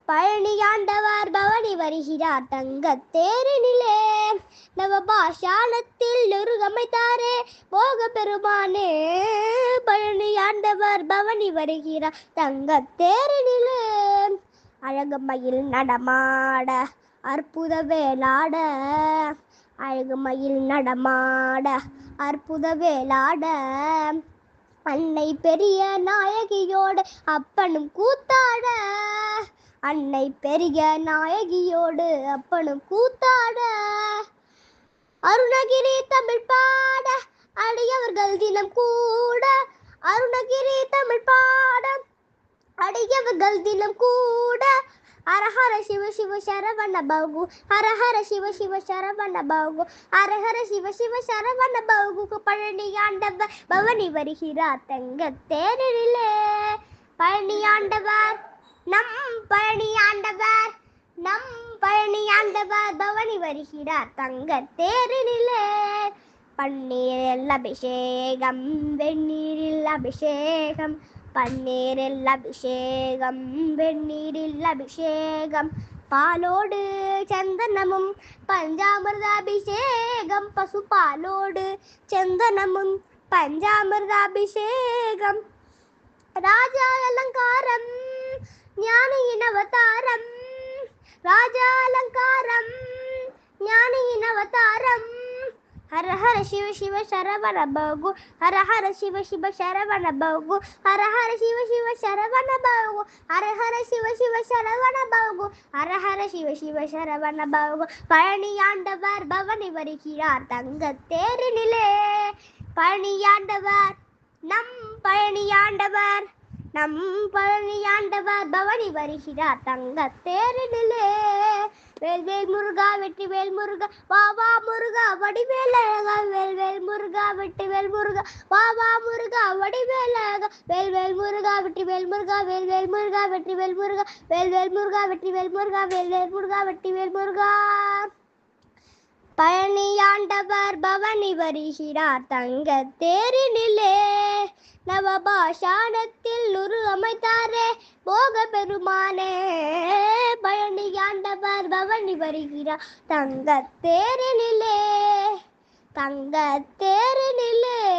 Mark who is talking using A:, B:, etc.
A: பழனியாண்டவர் பவனி வருகிறார் தங்கத் தேரினிலே. நவபாஷாணத்தில் நுருகமைத்தாரே போக பெருமானே. பழனியாண்டவர் பவனி வருகிறார் தங்கத் தேரினிலே. அழகுமயில் நடமாட அற்புத வேலாட, அழகுமயில் நடமாட அற்புத வேலாட, அன்னை பெரிய நாயகியோடு அப்பனும் கூத்தாட, அன்னை பெரிய நாயகியோடு அப்பனும் கூத்தாட, அருணகிரி தமிழ் பாட அடியவர்கள் தினம் கூட, அருணகிரி தமிழ் பாட அடியவர்கள் தினம் கூட, ஹரஹர சிவ சிவ சரவண பகு, ஹரஹர சிவ சிவ சரவண பகு, ஹரஹர சிவ சிவ சரவண பகு. பழனியாண்டவர் பவனி வருகிறார் தங்கத் தேரினிலே. பழனியாண்டவர் நம் பழனியாண்டவர், நம் பழனியாண்டவர் பவனி வருகிறார் தங்கத் தேரினிலே. பன்னீரில் அபிஷேகம் வெந்நீரில் அபிஷேகம், பன்னீரில் அபிஷேகம் வெந்நீரில் அபிஷேகம், பாலோடு சந்தனமும் பஞ்சாமிர்த அபிஷேகம், பசுபாலோடு சந்தனமும் பஞ்சாமிர்த அபிஷேகம், ராஜா அலங்காரம் ஞானியின் அவதாரம், ராஜா அலங்காரம் ஞானியின் அவதாரம், ஹரஹர சிவ சிவ சரவண பகு, ஹரஹர சிவ சிவ சரவண பகு, ஹரஹர சிவ சிவ சரவண பகு, ஹரஹர சிவ சிவ சரவண பகு, ஹரஹர சிவ சிவ சரவண பகு. பழனியாண்டவர் பவனி வருகிறார் தங்கத் தேரினிலே. பழனியாண்டவர் நம் பழனியாண்டவர், நம் பழனியாண்டவர் பவனி வருகிறார் தங்கத் தேரினிலே. வேல்வேல் முருகா வெற்றிவேல் முருகா வா வா முருகா வடிவேல் அழகா, வேல்வேல் முருகா வெற்றிவேல் முருகா வா வா முருகா வடிவேல் அழகா, வேல்வேல் முருகா வெற்றிவேல் முருகா, வேல்வேல் முருகா வெற்றிவேல் முருகா, வேல்வேல் முருகா வெற்றிவேல் முருகா, வேல்வேல் முருகா வெற்றிவேல் முருகா. பழனியாண்டவர் பவனி வருகிறார் தங்கத் தேரினிலே. நவபாஷாணத்தில் நுரு அமைத்தாரே போக பெருமானே. பழனியாண்டவர் பவனி வருகிறார் தங்கத் தேரினிலே, தங்கத் தேரினிலே.